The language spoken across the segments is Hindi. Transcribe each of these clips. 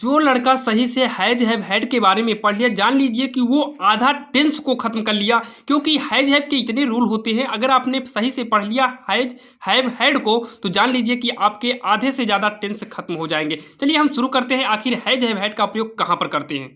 जो लड़का सही से हैज हैव हैड के बारे में पढ़ लिया, जान लीजिए कि वो आधा टेंस को खत्म कर लिया। क्योंकि हैज हैव के इतने रूल होते हैं, अगर आपने सही से पढ़ लिया हैज हैव हैड को तो जान लीजिए कि आपके आधे से ज़्यादा टेंस खत्म हो जाएंगे। चलिए हम शुरू करते हैं, आखिर हैज हैव हैड का प्रयोग कहाँ पर करते हैं।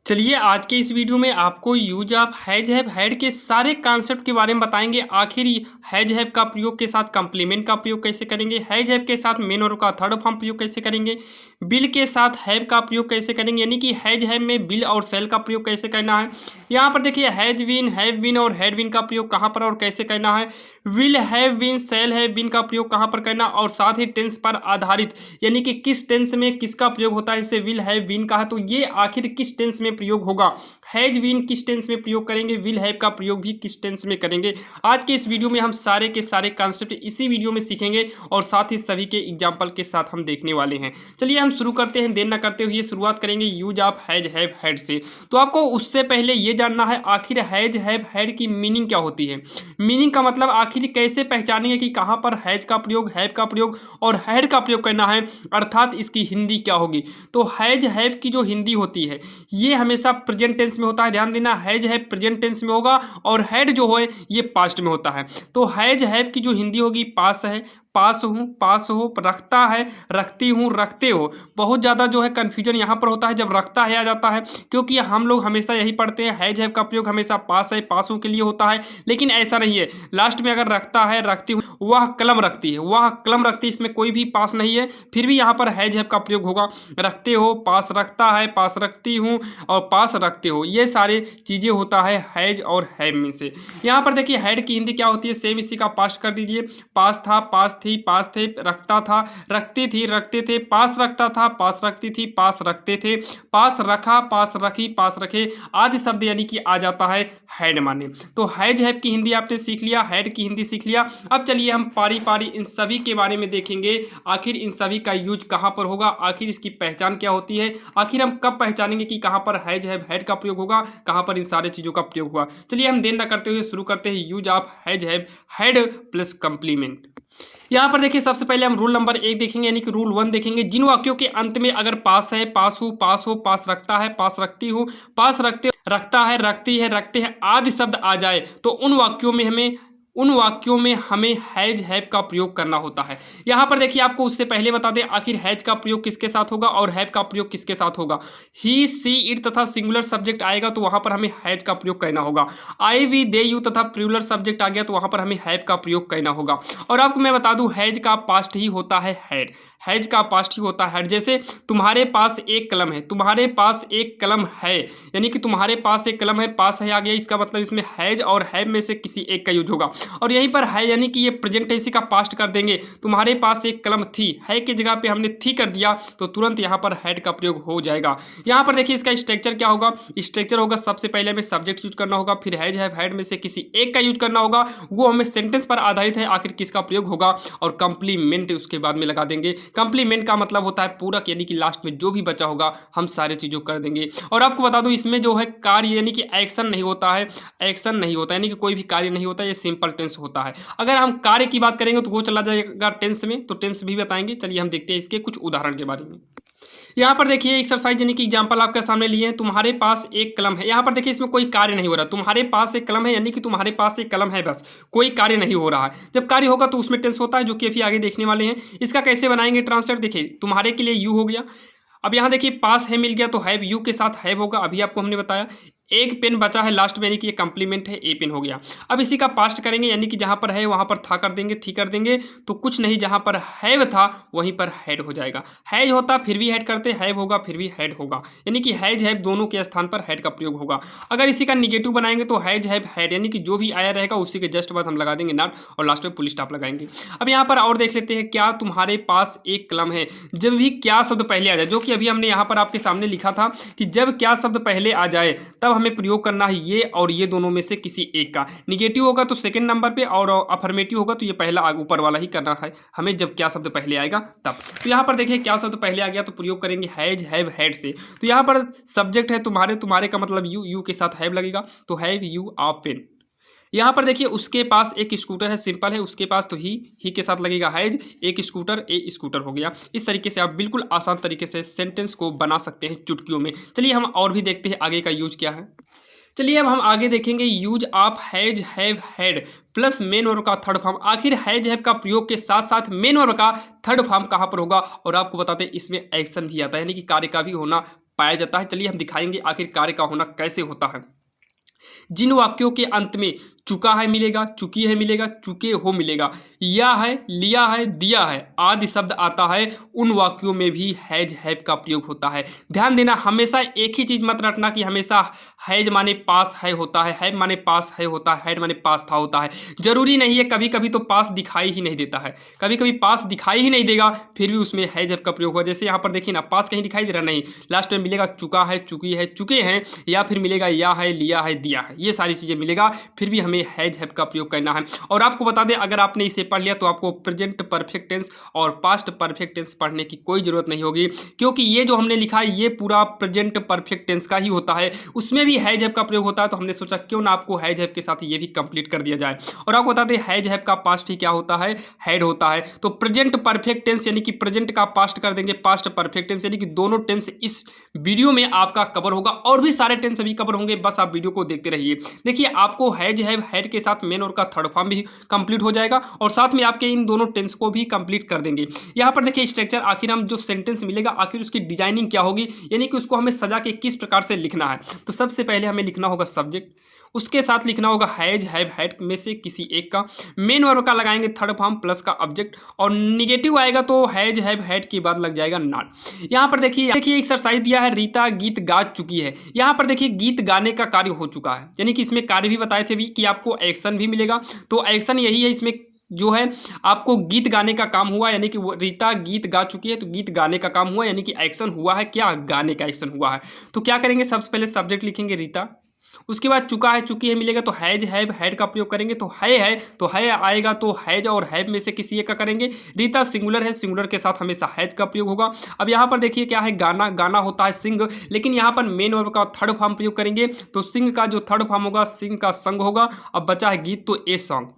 चलिए आज के इस वीडियो में आपको use of has have had के सारे कॉन्सेप्ट के बारे में बताएंगे। आखिर हैज हैव का प्रयोग के साथ कंप्लीमेंट का प्रयोग कैसे करेंगे, हैज हैव के साथ मेन वर्ब का थर्ड फॉर्म प्रयोग कैसे करेंगे, बिल के साथ हैव का प्रयोग कैसे करेंगे, यानी कि हैज हैव में बिल और सेल का प्रयोग कैसे करना है। यहाँ पर देखिए हैज बीन, हैव बीन और हैड बीन का प्रयोग कहाँ पर और कैसे करना है, will have been, cell have been का प्रयोग कहाँ पर करना, और साथ ही टेंस पर आधारित यानी कि किस टेंस में किसका प्रयोग होता है। इसे विल हैव बीन कहा तो ये आखिर किस टेंस में प्रयोग होगा, हैज बीन किस टेंस में प्रयोग करेंगे, विल हैव का प्रयोग भी किस टेंस में करेंगे। आज के इस वीडियो में हम सारे के सारे कॉन्सेप्ट इसी वीडियो में सीखेंगे और साथ ही सभी के एग्जाम्पल के साथ हम देखने वाले हैं। चलिए हम शुरू करते हैं, देर न करते हुए शुरुआत करेंगे use of has have had से। तो आपको उससे पहले ये जानना है आखिर हैज हैव हैड की मीनिंग क्या होती है। मीनिंग का मतलब आखिर कैसे पहचानेंगे कि कहाँ पर हैज का प्रयोग, हैव का प्रयोग और हैड का प्रयोग करना है, अर्थात इसकी हिंदी क्या होगी। तो हैज हैव की जो हिंदी होती है ये हमेशा प्रेजेंट टेंस में होता है, ध्यान देना, हैज हैव प्रेजेंट टेंस में होगा और हैड जो है ये पास्ट में होता है। तो हैज हैव की जो हिंदी होगी पास है, पास हूँ, पास हो, रखता है, रखती हूँ, रखते हो। बहुत ज़्यादा जो है कन्फ्यूजन यहाँ पर होता है जब रखता है आ जाता है, क्योंकि हम लोग हमेशा यही पढ़ते हैं हैज हैव का प्रयोग हमेशा पास है, पास हूँ के लिए होता है, लेकिन ऐसा नहीं है। लास्ट में अगर रखता है, रखती हूँ, वह कलम रखती है, वह कलम रखती है, इसमें कोई भी पास नहीं है, फिर भी यहाँ पर हैज हैव का प्रयोग होगा। रखते हो, पास रखता है, पास रखती हूँ और पास रखते हो, ये सारी चीज़ें होता है हैज और हैव में से। यहाँ पर देखिए हैड की हिंदी क्या होती है, सेम इसी का पास्ट कर दीजिए। पास था, पास थी, पास थे, रखता था, रखती थी, रखते थे, पास रखता था, पास रखती थी, पास रखते थे, पास रखा, पास रखी, पास रखे, आदि शब्द यानी कि आ जाता है हैड माने। तो हैज हैव की हिंदी आपने सीख लिया, हैड की हिंदी सीख लिया। अब चलिए हम पारी पारी इन सभी के बारे में देखेंगे, आखिर इन सभी का यूज कहाँ पर होगा, आखिर इसकी पहचान क्या होती है, आखिर हम कब पहचानेंगे कि कहाँ पर हैज हैव हैड का प्रयोग होगा, कहाँ पर इन सारे चीज़ों का प्रयोग हुआ। चलिए हम देर न करते हुए शुरू करते हैं use of has have had plus complement. यहाँ पर देखिए सबसे पहले हम रूल नंबर 1 देखेंगे, यानी कि रूल 1 देखेंगे। जिन वाक्यों के अंत में अगर पास है, पास हूँ, पास हो, पास रखता है, पास रखती हूँ, पास रखते, रखता है, रखती है, रखते हैं आदि शब्द आ जाए तो उन वाक्यों में हमें हैज हैव का प्रयोग करना होता है। यहाँ पर देखिए आपको उससे पहले बता दें आखिर हैज का प्रयोग किसके साथ होगा और हैव का प्रयोग किसके साथ होगा। ही, सी, इट तथा सिंगुलर सब्जेक्ट आएगा तो वहाँ पर हमें हैज का प्रयोग करना होगा। आई, वी, दे, यू तथा प्लूरल सब्जेक्ट आ गया तो वहाँ पर हमें हैव का प्रयोग करना होगा। और आपको मैं बता दूं हैज का पास्ट ही होता है हैड, हैज का पास्ट ही होता है। जैसे तुम्हारे पास एक कलम है, तुम्हारे पास एक कलम है, यानी कि तुम्हारे पास एक कलम है, पास है आ गया, इसका मतलब इसमें हैज और हैव में से किसी एक का यूज होगा। और यहीं पर है यानी कि ये प्रेजेंट इसी का पास्ट कर देंगे। तुम्हारे पास एक कलम थी, है की जगह पे हमने थी कर दिया तो तुरंत यहाँ पर हैड का प्रयोग हो जाएगा। यहाँ पर देखिए इसका स्ट्रक्चर क्या होगा, स्ट्रक्चर होगा सबसे पहले हमें सब्जेक्ट यूज करना होगा, फिर हैज हैव हैड में से किसी एक का यूज करना होगा, वो हमें सेंटेंस पर आधारित है आखिर किसका प्रयोग होगा, और कंप्लीमेंट उसके बाद में लगा देंगे। कंप्लीमेंट का मतलब होता है पूरक, यानी कि लास्ट में जो भी बचा होगा हम सारे चीज़ों कर देंगे। और आपको बता दूं इसमें जो है कार्य यानी कि एक्शन नहीं होता है, एक्शन नहीं होता यानी कि कोई भी कार्य नहीं होता, ये सिंपल टेंस होता है। अगर हम कार्य की बात करेंगे तो वो चला जाएगा टेंस में, तो टेंस भी बताएंगे। चलिए हम देखते हैं इसके कुछ उदाहरण के बारे में। यहाँ पर देखिए एक्सरसाइज यानी कि एग्जांपल आपके सामने लिए हैं। तुम्हारे पास एक कलम है, यहाँ पर देखिए इसमें कोई कार्य नहीं हो रहा, तुम्हारे पास एक कलम है यानी कि तुम्हारे पास एक कलम है, बस कोई कार्य नहीं हो रहा है। जब कार्य होगा तो उसमें टेंस होता है, जो कि अभी आगे देखने वाले हैं। इसका कैसे बनाएंगे ट्रांसलेट, देखिए तुम्हारे के लिए यू हो गया, अब यहाँ देखिए पास है मिल गया तो हैव, यू के साथ हैव होगा, अभी आपको हमने बताया। एक पेन बचा है लास्ट में यानी कि ये कंप्लीमेंट है, ए पेन हो गया। अब इसी का पास्ट करेंगे यानी कि जहाँ पर है वहाँ पर था कर देंगे, थी कर देंगे, तो कुछ नहीं, जहाँ पर हैव था वहीं पर हैड हो जाएगा। हैज होता फिर भी हैड करते, हैव होगा फिर भी हैड होगा, यानी कि हैज हैव दोनों के स्थान पर हैड का प्रयोग होगा। अगर इसी का निगेटिव बनाएंगे तो हैज हैव हैड, यानी कि जो भी आया रहेगा उसी के जस्ट बाद हम लगा देंगे नॉट और लास्ट में फुल स्टॉप लगाएंगे। अब यहाँ पर और देख लेते हैं, क्या तुम्हारे पास एक कलम है। जब भी क्या शब्द पहले आ जाए, जो कि अभी हमने यहाँ पर आपके सामने लिखा था कि जब क्या शब्द पहले आ जाए तब हमें प्रयोग करना है ये और ये दोनों में से किसी एक का। निगेटिव होगा तो सेकंड नंबर पे और अफर्मेटिव होगा तो ये पहला ऊपर वाला ही करना है हमें, जब क्या शब्द पहले आएगा तब। तो यहाँ पर देखिए क्या शब्द पहले आ गया तो प्रयोग करेंगे हैज हैव हैड से। तो यहाँ पर सब्जेक्ट है तुम्हारे, तुम्हारे का मतलब यू, यू के साथ हैव लगेगा तो हैव यू अ पेन। यहाँ पर देखिए उसके पास एक स्कूटर है, सिंपल है, उसके पास तो ही के साथ लगेगा हैज, एक स्कूटर, ए स्कूटर हो गया। इस तरीके से आप बिल्कुल आसान तरीके से सेंटेंस को बना सकते हैं चुटकियों में। चलिए हम और भी देखते हैं आगे का यूज क्या है। चलिए अब हम आगे देखेंगे use of has have had plus main verb का थर्ड फॉर्म। आखिर हैज हैव का प्रयोग के साथ साथ मेन वर्ब का थर्ड फॉर्म कहाँ पर होगा, और आपको बताते हैं इसमें एक्शन भी आता है, यानी कि कार्य का भी होना पाया जाता है। चलिए हम दिखाएंगे आखिर कार्य का होना कैसे होता है। जिन वाक्यों के अंत में चुका है मिलेगा, चुकी है मिलेगा, चुके हो मिलेगा, या है, लिया है, दिया है आदि शब्द आता है, उन वाक्यों में भी हैज हैव का प्रयोग होता है। ध्यान देना, हमेशा एक ही चीज़ मत रखना कि हमेशा हैज माने पास है होता है, हैव माने पास है होता है, हैड माने पास था होता है। जरूरी नहीं है, कभी कभी तो पास दिखाई ही नहीं देता है, कभी कभी पास दिखाई ही नहीं देगा, फिर भी उसमें हैज हैव का प्रयोग होगा। जैसे यहाँ पर देखिए ना, पास कहीं दिखाई दे रहा नहीं, लास्ट में मिलेगा चुका है, चुकी है, चुके हैं, या फिर मिलेगा या है, लिया है, दिया है, ये सारी चीज़ें मिलेगा, फिर भी हमें हैज हैव का प्रयोग करना है। और आपको बता दें, अगर आपने इसे पढ़ लिया तो आपको प्रेजेंट परफेक्ट टेंस और पास्ट परफेक्ट टेंस पढ़ने की कोई ज़रूरत नहीं होगी, क्योंकि ये जो हमने लिखा है ये पूरा प्रेजेंट परफेक्ट टेंस का ही होता है, उसमें भी हैज हैव का प्रयोग होता है। तो हमने सोचा क्यों ना आपको हैज हैव के साथ ये भी कंप्लीट कर दिया जाए। और आपको बता दें हैज हैव का पास्ट ही क्या होता है, हैड होता है। तो प्रेजेंट परफेक्ट टेंस यानी कि प्रेजेंट का पास्ट कर देंगे पास्ट परफेक्ट टेंस, यानी कि दोनों टेंस इस वीडियो में आपका कवर होगा, और भी सारे टेंस अभी कवर होंगे, बस आप वीडियो को देखते रहिए। देखिए आपको हैज हैव हैड के साथ मेन और का थर्ड फॉर्म भी कंप्लीट हो जाएगा, और साथ में आपके इन दोनों टेंस को भी कंप्लीट कर देंगे। यहाँ पर देखिए स्ट्रक्चर, आखिर हम जो सेंटेंस मिलेगा आखिर उसकी डिजाइनिंग क्या होगी, यानी कि उसको हमें सजा के किस प्रकार से लिखना है। तो सबसे पहले हमें लिखना होगा सब्जेक्ट, उसके साथ लिखना होगा हैज हैव हैड में से किसी एक का, मेन वर्ब का लगाएंगे थर्ड फॉर्म प्लस का ऑब्जेक्ट, और निगेटिव आएगा तो हैज हैव हैड के बाद लग जाएगा नॉट। यहाँ पर देखिए एक्सरसाइज दिया है, रीता गीत गा चुकी है। यहाँ पर देखिए गीत गाने का कार्य हो चुका है, यानी कि इसमें कार्य भी बताए थे भी कि आपको एक्शन भी मिलेगा, तो एक्शन यही है इसमें जो है, आपको गीत गाने का काम हुआ, यानी कि वो रीता गीत गा चुकी है तो गीत गाने का काम हुआ, यानी कि एक्शन हुआ है क्या, गाने का एक्शन हुआ है। तो क्या करेंगे, सबसे पहले सब्जेक्ट लिखेंगे रीता, उसके बाद चुका है चुकी है मिलेगा तो हैज हैव हैड का प्रयोग करेंगे, तो है तो है आएगा तो हैज और हैव में से किसी एक का करेंगे। रीता सिंगुलर है, सिंगुलर के साथ हमेशा हैज का प्रयोग होगा। अब यहाँ पर देखिए क्या है, गाना, गाना होता है सिंग, लेकिन यहाँ पर मेन वर्ब का थर्ड फॉर्म प्रयोग करेंगे, तो सिंग का जो थर्ड फॉर्म होगा सिंग का संग होगा। अब बचा है गीत, तो ए सॉन्ग।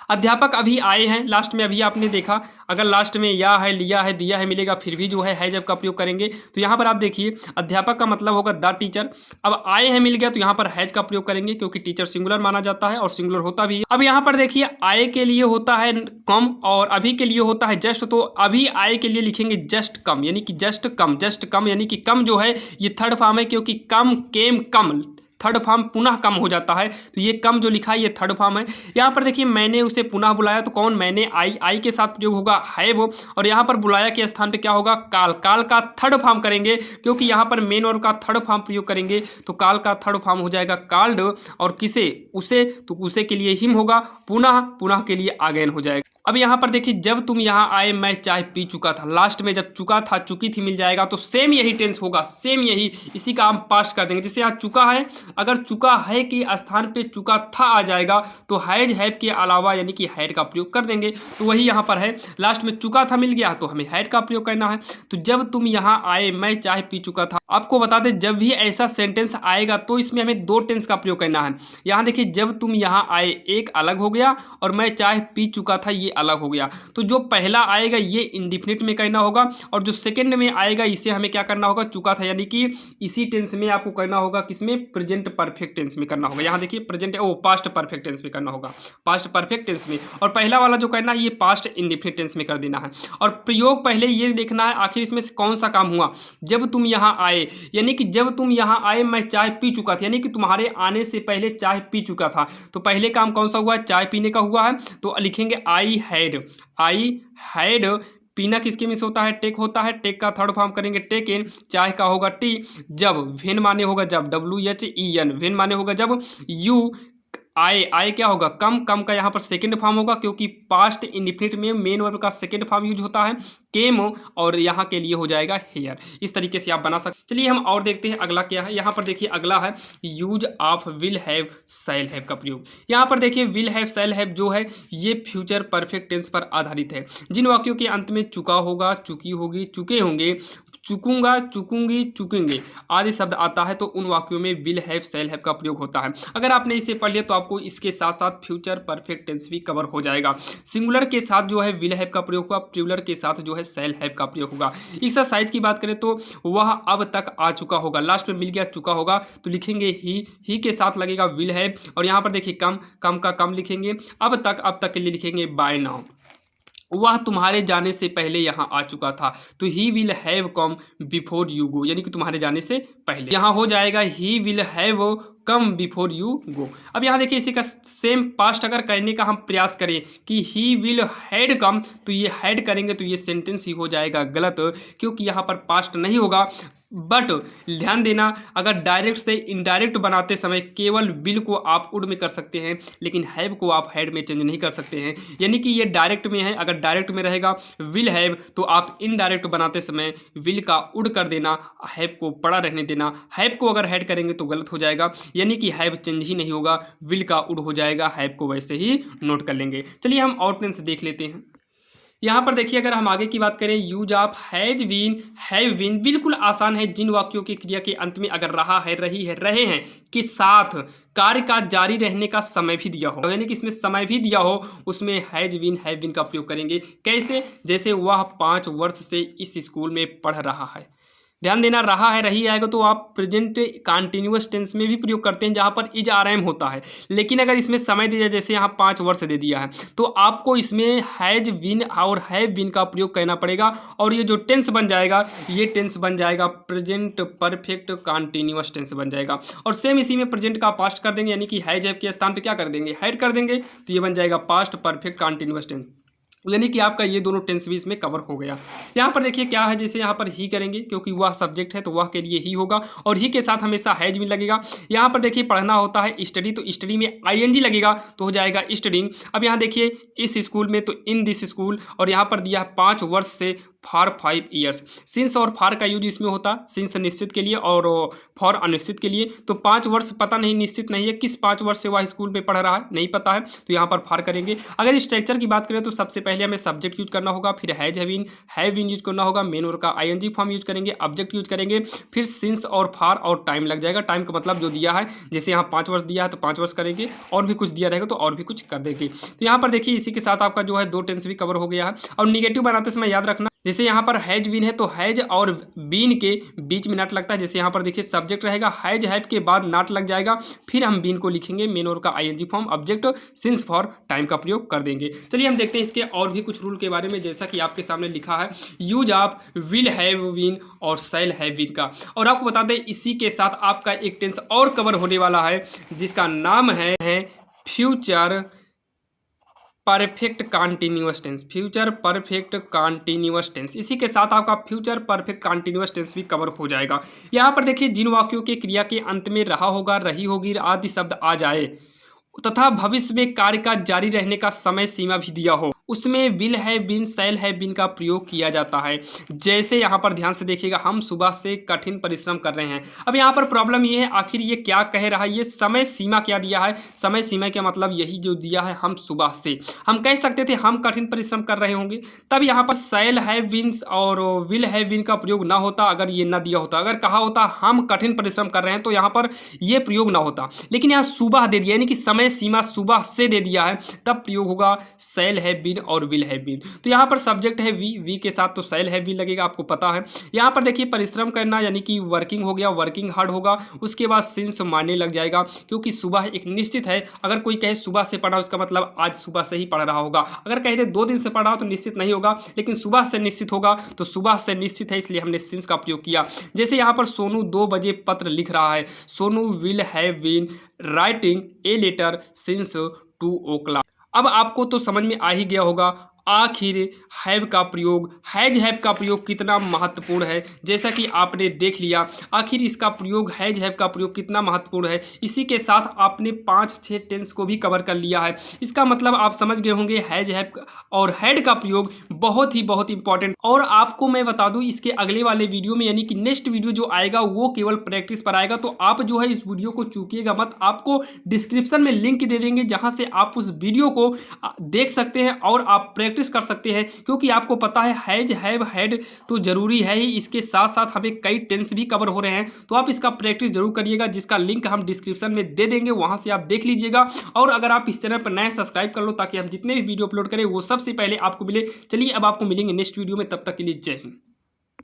अध्यापक अभी आए हैं, लास्ट में अभी आपने देखा, अगर लास्ट में या है, लिया है, दिया है मिलेगा, फिर भी जो है हैज हैव का प्रयोग करेंगे। तो यहाँ पर आप देखिए अध्यापक का मतलब होगा द टीचर। अब आए हैं मिल गया तो यहाँ पर हैज का प्रयोग करेंगे, क्योंकि टीचर सिंगुलर माना जाता है और सिंगुलर होता भी है। अब यहाँ पर देखिए आए के लिए होता है कम और अभी के लिए होता है जस्ट, तो अभी आए के लिए लिखेंगे जस्ट कम, यानी कि जस्ट कम, जस्ट कम, यानी कि कम जो है ये थर्ड फॉर्म है, क्योंकि कम, केम, कम, थर्ड फॉर्म पुनः कम हो जाता है, तो ये कम जो लिखा है ये थर्ड फॉर्म है। यहाँ पर देखिए मैंने उसे पुनः बुलाया, तो कौन, मैंने, आई के साथ प्रयोग होगा हैव, और यहाँ पर बुलाया के स्थान पे क्या होगा, काल, काल का थर्ड फॉर्म करेंगे, क्योंकि यहाँ पर मेन वर्ब का थर्ड फॉर्म प्रयोग करेंगे, तो काल का थर्ड फॉर्म हो जाएगा काल्ड, और किसे, उसे, तो उसे के लिए हिम होगा, पुनः, पुनः के लिए अगेन हो जाएगा। अब यहाँ पर देखिए जब तुम यहाँ आए मैं चाय पी चुका था, लास्ट में जब चुका था चुकी थी मिल जाएगा, तो सेम यही टेंस होगा, सेम यही, इसी का हम पास्ट कर देंगे। जैसे यहाँ चुका है, अगर चुका है के स्थान पे चुका था आ जाएगा, तो हैज हैव के अलावा यानी कि हैड का प्रयोग कर देंगे, तो वही यहाँ पर है, लास्ट में चुका था मिल गया तो हमें हैड का प्रयोग करना है। तो जब तुम यहाँ आए मैं चाय पी चुका था, आपको बता दें जब भी ऐसा सेंटेंस आएगा तो इसमें हमें दो टेंस का प्रयोग करना है। यहाँ देखिए जब तुम यहाँ आए एक अलग हो गया, और मैं चाय पी चुका था ये अलग हो गया, तो जो पहला आएगा ये इंडिफिनिट में करना होगा, और जो सेकंड में आएगा इसे हमें क्या करना होगा, चुका था, यानी कि इसी टेंस में आपको करना होगा, किसमें, प्रेजेंट परफेक्ट टेंस में करना होगा। यहाँ देखिए प्रेजेंट, पास्ट परफेक्ट टेंस में करना होगा, पास्ट परफेक्ट टेंस में, और पहला वाला जो करना है ये पास्ट इंडिफिनिट टेंस में कर देना है। और प्रयोग पहले ये देखना है आखिर इसमें से कौन सा काम हुआ, जब तुम यहाँ आए, यानी कि जब तुम यहाँ आए मैं चाय पी चुका था, यानी कि तुम्हारे आने से पहले चाय पी चुका था, तो पहले काम कौन सा हुआ है, चाय पीने का हुआ है, तो लिखेंगे आई हैड, पीना किसके में से होता है, टेक होता है, टेक का थर्ड फॉर्म करेंगे टेक इन, चाय का होगा टी, जब, वेन माने होगा जब, WHEN, वेन माने होगा जब, यू, आए क्या होगा, कम, कम का यहाँ पर सेकंड फॉर्म होगा, क्योंकि पास्ट इंडिफिनिट में मेन वर्ब का सेकंड फॉर्म यूज होता है, केम, और यहाँ के लिए हो जाएगा हेयर। इस तरीके से आप बना सकते। चलिए हम और देखते हैं अगला क्या है। यहाँ पर देखिए अगला है use of will have shall have का प्रयोग। यहाँ पर देखिए विल हैव शैल हैव जो है ये फ्यूचर परफेक्ट टेंस पर आधारित है। जिन वाक्यों के अंत में चुका होगा, चुकी होगी, चुके होंगे, चूकूंगा, चूकूंगी, चूकेंगे आदि शब्द आता है तो उन वाक्यों में विल हैव, शैल हैव का प्रयोग होता है। अगर आपने इसे पढ़ लिया तो आपको इसके साथ साथ फ्यूचर परफेक्ट टेंस भी कवर हो जाएगा। सिंगुलर के साथ जो है विल हैव का प्रयोग होगा, प्लूरल के साथ जो है शैल हैव का प्रयोग होगा। एक्सरसाइज की बात करें तो वह अब तक आ चुका होगा, लास्ट में मिल गया चुका होगा तो लिखेंगे ही के साथ लगेगा विल हैव, और यहाँ पर देखिए कम, कम का कम लिखेंगे। अब तक के लिए लिखेंगे बाय नाउ। वह तुम्हारे जाने से पहले यहाँ आ चुका था तो he will have come before you go, यानी कि तुम्हारे जाने से पहले। यहाँ हो जाएगा he will have come before you go. अब यहाँ देखिए इसी का सेम पास्ट अगर करने का हम प्रयास करें कि ही विल हैड कम, तो ये हैड करेंगे तो ये सेंटेंस ही हो जाएगा गलत, क्योंकि यहाँ पर पास्ट नहीं होगा। बट ध्यान देना, अगर डायरेक्ट से इनडायरेक्ट बनाते समय केवल विल को आप उड में कर सकते हैं, लेकिन हैव को आप हैड में चेंज नहीं कर सकते हैं। यानी कि ये डायरेक्ट में है, अगर डायरेक्ट में रहेगा विल हैव तो आप इनडायरेक्ट बनाते समय विल का उड कर देना, हैव को पड़ा रहने देना। हैव को अगर हैड करेंगे तो गलत हो जाएगा, यानी कि हैव चेंज ही नहीं होगा, विल का उड हो जाएगा, हैव को वैसे ही नोट कर लेंगे। चलिए हम और टेंस देख लेते हैं। यहाँ पर देखिए अगर हम आगे की बात करें, use of has been, have been बिल्कुल आसान है। जिन वाक्यों की क्रिया के अंत में अगर रहा है, रही है, रहे हैं के साथ कार्य का जारी रहने का समय भी दिया हो, यानी कि इसमें समय भी दिया हो, उसमें हैज बीन, हैव बीन का प्रयोग करेंगे। कैसे? जैसे वह 5 वर्ष से इस स्कूल में पढ़ रहा है। ध्यान देना, रहा है, रही आएगा तो आप प्रेजेंट कॉन्टिन्यूअस टेंस में भी प्रयोग करते हैं जहां पर इज आर एम होता है। लेकिन अगर इसमें समय दिया, जैसे यहाँ 5 वर्ष दे दिया है, तो आपको इसमें हैज बीन और हैव बीन का प्रयोग करना पड़ेगा, और ये जो टेंस बन जाएगा, ये टेंस बन जाएगा प्रेजेंट परफेक्ट कॉन्टिन्यूअस टेंस बन जाएगा। और सेम इसी में प्रेजेंट का पास्ट कर देंगे, यानी कि हैज हैव के स्थान पर क्या कर देंगे, हैड कर देंगे, तो ये बन जाएगा पास्ट परफेक्ट कॉन्टिन्यूअस टेंस, यानी कि आपका ये दोनों टेंस भी इसमें कवर हो गया। यहाँ पर देखिए क्या है, जैसे यहाँ पर ही करेंगे क्योंकि वह सब्जेक्ट है तो वह के लिए ही होगा, और ही के साथ हमेशा हैज भी लगेगा। यहाँ पर देखिए पढ़ना होता है स्टडी, तो स्टडी में आईएनजी लगेगा तो हो जाएगा स्टडिंग। अब यहाँ देखिए इस स्कूल में तो इन दिस स्कूल, और यहाँ पर दिया है 5 वर्ष से फॉर 5 ईयर्स। सिंस और फॉर का यूज इसमें होता है, सिंस निश्चित के लिए और फॉर अनिश्चित के लिए। तो 5 वर्ष पता नहीं, निश्चित नहीं है किस 5 वर्ष से वह स्कूल में पढ़ रहा है, नहीं पता है, तो यहाँ पर फॉर करेंगे। अगर स्ट्रक्चर की बात करें तो सबसे पहले हमें सब्जेक्ट यूज करना होगा, फिर हैज हैव बीन यूज करना होगा, मेन वर्ब का आईएनजी फॉर्म यूज करेंगे, ऑब्जेक्ट यूज करेंगे, फिर सिंस और फॉर, और टाइम लग जाएगा। टाइम का मतलब जो दिया है, जैसे यहाँ 5 वर्ष दिया है तो 5 वर्ष करेंगे, और भी कुछ दिया रहेगा तो और भी कुछ कर देंगे। तो यहाँ पर देखिए इसी के साथ आपका जो है 2 टेंस भी कवर हो गया है। और निगेटिव बनाते समय याद रखना, जैसे यहाँ पर हैज बीन है तो हैज और बीन के बीच में नॉट लगता है। जैसे यहाँ पर देखिए सब्जेक्ट रहेगा, हैज हैव के बाद नॉट लग जाएगा, फिर हम बीन को लिखेंगे, मेन वर्ब का ING form, object, since for, time का प्रयोग कर देंगे। चलिए हम देखते हैं इसके और भी कुछ रूल के बारे में, जैसा कि आपके सामने लिखा है use of will have been और शैल हैव बीन का। और आपको बता दें इसी के साथ आपका एक टेंस और कवर होने वाला है जिसका नाम है future perfect continuous tense. Future perfect continuous tense, इसी के साथ आपका फ्यूचर परफेक्ट कॉन्टिन्यूअस टेंस भी कवर हो जाएगा। यहाँ पर देखिए जिन वाक्यों के क्रिया के अंत में रहा होगा, रही होगी आदि शब्द आ जाए तथा भविष्य में कार्य का जारी रहने का समय सीमा भी दिया हो, उसमें will have been, shall have been का प्रयोग किया जाता है। जैसे यहाँ पर ध्यान से देखिएगा, हम सुबह से कठिन परिश्रम कर रहे हैं। अब यहाँ पर प्रॉब्लम ये है, आखिर ये क्या कह रहा है, ये समय सीमा क्या दिया है। समय सीमा का मतलब यही जो दिया है, हम सुबह से, हम कह सकते थे हम कठिन परिश्रम कर रहे होंगे, तब यहाँ पर शैल हैव बीन और विल हैव बीन का प्रयोग ना होता अगर ये ना दिया होता। अगर कहा होता हम कठिन परिश्रम कर रहे हैं तो यहाँ पर ये प्रयोग ना होता, लेकिन यहाँ सुबह दे दिया, यानी कि समय सीमा सुबह से दे दिया है, तब प्रयोग होगा शैल हैव बीन और विल हैव बीन। तो यहाँ पर सब्जेक्ट है वी के साथ तो शैल हैव बीन लगेगा, आपको पता है। यहाँ पर देखिए परिश्रम करना यानी कि वर्किंग हो गया, वर्किंग हार्ड होगा, उसके बाद सिंस मानने लग जाएगा, क्योंकि सुबह एक निश्चित है। अगर कोई कहे सुबह से पढ़ा, उसका मतलब आज सुबह से ही पढ़ रहा होगा। अगर कहे 2 दिन से पढ़ा तो निश्चित नहीं होगा, लेकिन सुबह से निश्चित होगा, तो सुबह से निश्चित है, इसलिए हमने सिंस का प्रयोग किया। जैसे यहाँ पर सोनू 2 बजे पत्र लिख रहा है, Sonu will have been writing a letter since 2 o'clock। अब आपको तो समझ में आ ही गया होगा आखिर हैव का प्रयोग, हैज हैव का प्रयोग कितना महत्वपूर्ण है। जैसा कि आपने देख लिया आखिर इसका प्रयोग, हैज हैव का प्रयोग कितना महत्वपूर्ण है। इसी के साथ आपने 5-6 टेंस को भी कवर कर लिया है। इसका मतलब आप समझ गए होंगे हैज हैव और हैड का प्रयोग बहुत ही इंपॉर्टेंट। और आपको मैं बता दूं इसके अगले वाले वीडियो में, यानी कि नेक्स्ट वीडियो जो आएगा वो केवल प्रैक्टिस पर आएगा, तो आप जो है इस वीडियो को चूकिएगा मत। आपको डिस्क्रिप्शन में लिंक दे देंगे जहां से आप उस वीडियो को देख सकते हैं और आप प्रैक्टिस प्रैक्टिस कर सकते हैं, क्योंकि आपको पता है हैज हैव हैड तो जरूरी है ही, इसके साथ साथ हमें कई टेंस भी कवर हो रहे हैं। तो आप इसका प्रैक्टिस जरूर करिएगा, जिसका लिंक हम डिस्क्रिप्शन में दे देंगे, वहां से आप देख लीजिएगा। और अगर आप इस चैनल पर नए सब्सक्राइब कर लो, ताकि हम जितने भी वीडियो अपलोड करें वो सबसे पहले आपको मिले। चलिए अब आपको मिलेंगे नेक्स्ट वीडियो में, तब तक के लिए जय हिंद।